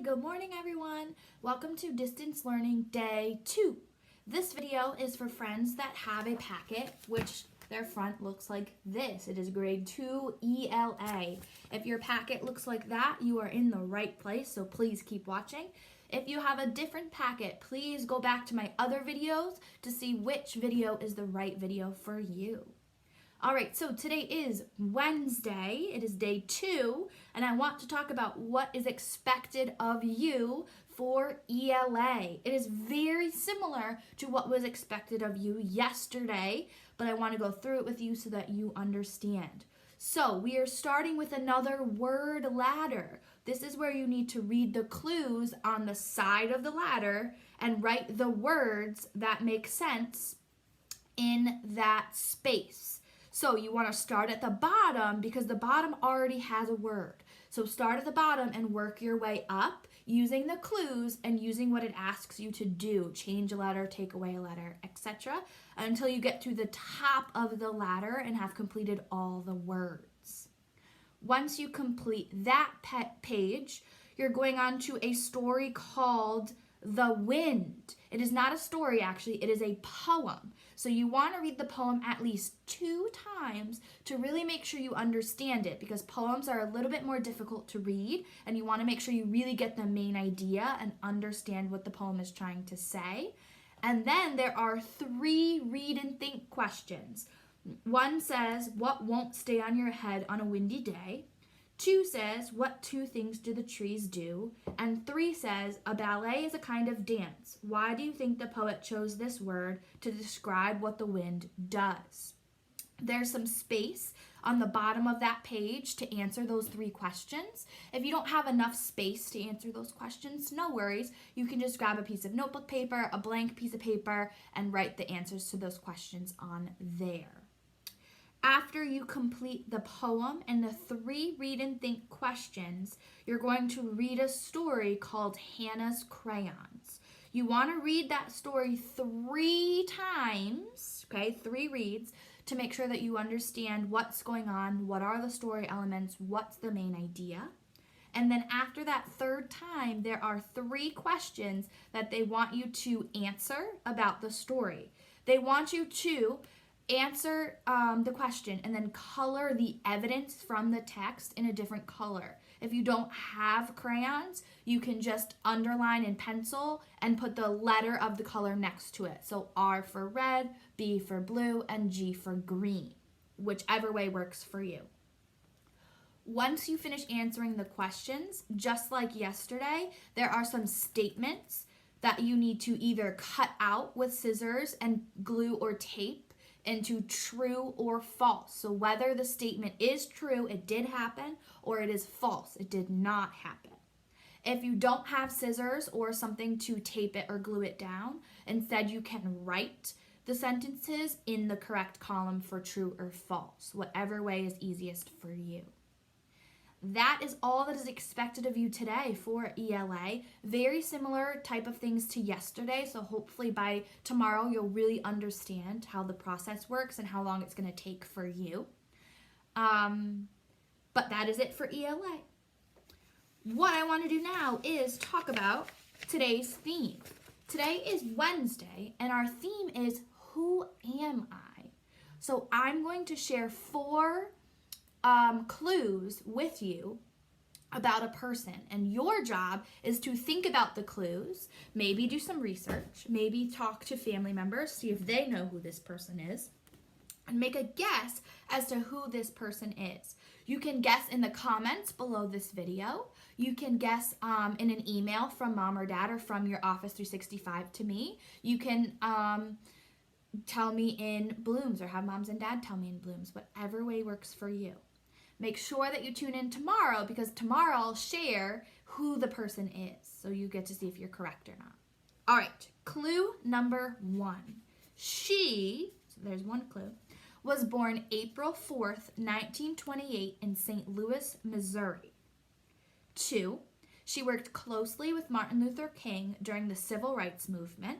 good morning everyone. Welcome to Distance Learning Day 2. This video is for friends that have a packet which their front looks like this. It is grade 2 ELA. If your packet looks like that, you are in the right place, so please keep watching. If you have a different packet, please go back to my other videos to see which video is the right video for you. All right, so today is Wednesday. It is day 2, and I want to talk about what is expected of you for ELA. It is very similar to what was expected of you yesterday, but I want to go through it with you so that you understand. So we are starting with another word ladder. This is where you need to read the clues on the side of the ladder and write the words that make sense in that space. So you want to start at the bottom because the bottom already has a word. So start at the bottom and work your way up using the clues and using what it asks you to do. Change a letter, take away a letter, etc. until you get to the top of the ladder and have completed all the words. Once you complete that page, you're going on to a story called The Wind. It is not a story, actually. It is a poem. So you want to read the poem at least 2 times to really make sure you understand it, because poems are a little bit more difficult to read, and you want to make sure you really get the main idea and understand what the poem is trying to say. And then there are 3 read and think questions. 1 says, what won't stay on your head on a windy day? 2 says, what 2 things do the trees do? And 3 says, a ballet is a kind of dance. Why do you think the poet chose this word to describe what the wind does? There's some space on the bottom of that page to answer those 3 questions. If you don't have enough space to answer those questions, no worries. You can just grab a piece of notebook paper, a blank piece of paper, and write the answers to those questions on there. After you complete the poem and the 3 read and think questions, you're going to read a story called Hannah's Crayons. You want to read that story 3 times, okay, 3 reads, to make sure that you understand what's going on, what are the story elements, what's the main idea. And then after that 3rd time, there are 3 questions that they want you to answer about the story. They want you to answer the question and then color the evidence from the text in a different color. If you don't have crayons, you can just underline in pencil and put the letter of the color next to it. So R for red, B for blue, and G for green, whichever way works for you. Once you finish answering the questions, just like yesterday, there are some statements that you need to either cut out with scissors and glue or tape into true or false. So whether the statement is true, it did happen, or it is false, it did not happen. If you don't have scissors or something to tape it or glue it down, instead you can write the sentences in the correct column for true or false, whatever way is easiest for you. That is all that is expected of you today for ELA. Very similar type of things to yesterday, so hopefully by tomorrow you'll really understand how the process works and how long it's going to take for you. But that is it for ELA. What I want to do now is talk about today's theme. Today is Wednesday, and our theme is Who Am I? So I'm going to share 4 clues with you about a person, and your job is to think about the clues, maybe do some research, maybe talk to family members, see if they know who this person is, and make a guess as to who this person is. You can guess in the comments below this video. You can guess in an email from mom or dad or from your Office 365 to me. You can tell me in Blooms or have moms and dad tell me in Blooms, whatever way works for you. Make sure that you tune in tomorrow, because tomorrow I'll share who the person is, so you get to see if you're correct or not. All right, clue number 1. She, so there's 1 clue, was born April 4th, 1928 in St. Louis, Missouri. 2, she worked closely with Martin Luther King during the Civil Rights Movement.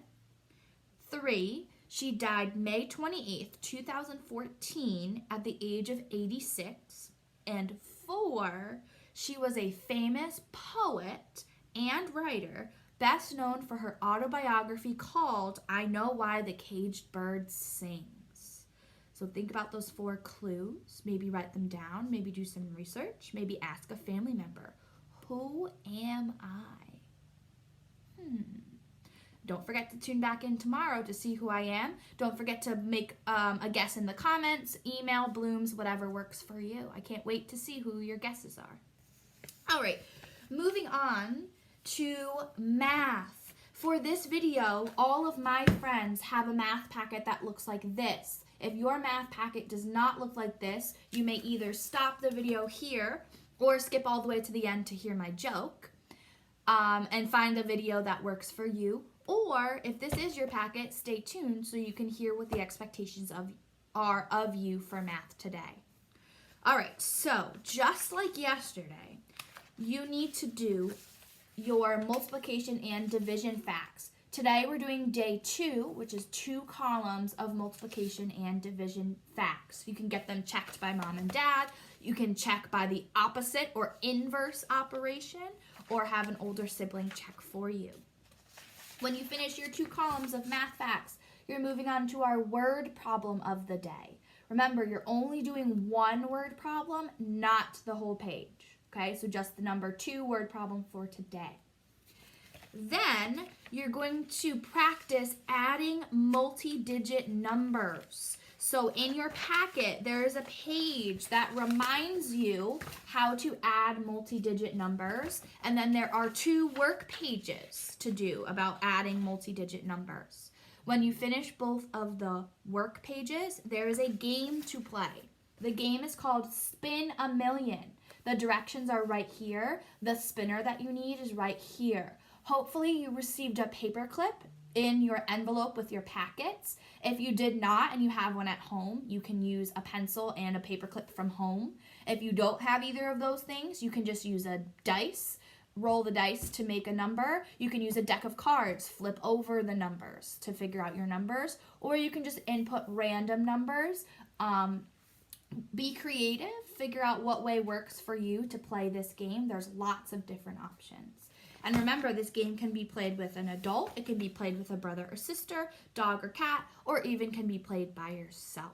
3, she died May 28th, 2014 at the age of 86. And 4, she was a famous poet and writer, best known for her autobiography called I Know Why the Caged Bird Sings. So think about those 4 clues. Maybe write them down. Maybe do some research. Maybe ask a family member. Who am I? Don't forget to tune back in tomorrow to see who I am. Don't forget to make a guess in the comments, email, Blooms, whatever works for you. I can't wait to see who your guesses are. All right, moving on to math. For this video, all of my friends have a math packet that looks like this. If your math packet does not look like this, you may either stop the video here or skip all the way to the end to hear my joke and find a video that works for you. Or if this is your packet, stay tuned so you can hear what the expectations are of you for math today. All right, so just like yesterday, you need to do your multiplication and division facts. Today we're doing day 2, which is 2 columns of multiplication and division facts. You can get them checked by mom and dad. You can check by the opposite or inverse operation, or have an older sibling check for you. When you finish your 2 columns of math facts, you're moving on to our word problem of the day. Remember, you're only doing 1 word problem, not the whole page. Okay, so just the number 2 word problem for today. Then you're going to practice adding multi-digit numbers. So in your packet, there is a page that reminds you how to add multi-digit numbers. And then there are 2 work pages to do about adding multi-digit numbers. When you finish both of the work pages, there is a game to play. The game is called Spin a Million. The directions are right here. The spinner that you need is right here. Hopefully you received a paper clip in your envelope with your packets. If you did not and you have one at home, you can use a pencil and a paper clip from home. If you don't have either of those things, you can just use a dice, roll the dice to make a number. You can use a deck of cards, flip over the numbers to figure out your numbers, or you can just input random numbers. Be creative, figure out what way works for you to play this game. There's lots of different options. And remember, this game can be played with an adult, it can be played with a brother or sister, dog or cat, or even can be played by yourself.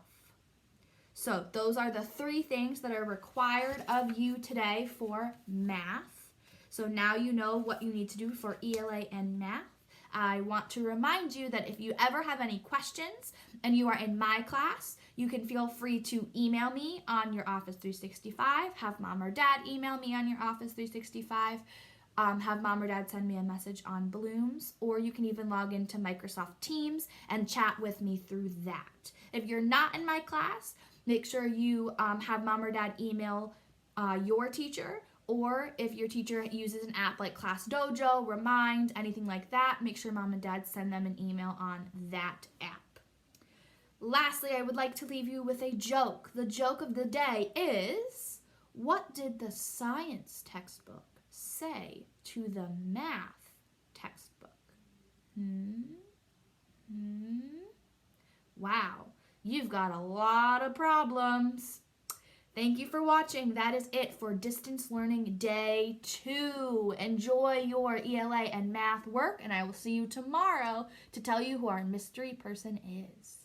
So those are the 3 things that are required of you today for math. So now you know what you need to do for ELA and math. I want to remind you that if you ever have any questions and you are in my class, you can feel free to email me on your Office 365, have mom or dad email me on your Office 365, have mom or dad send me a message on Blooms, or you can even log into Microsoft Teams and chat with me through that. If you're not in my class, make sure you have mom or dad email your teacher, or if your teacher uses an app like Class Dojo, Remind, anything like that, make sure mom and dad send them an email on that app. Lastly, I would like to leave you with a joke. The joke of the day is, what did the science textbook say to the math textbook? Wow, you've got a lot of problems. Thank you for watching. That is it for Distance Learning Day 2. Enjoy your ELA and math work, and I will see you tomorrow to tell you who our mystery person is.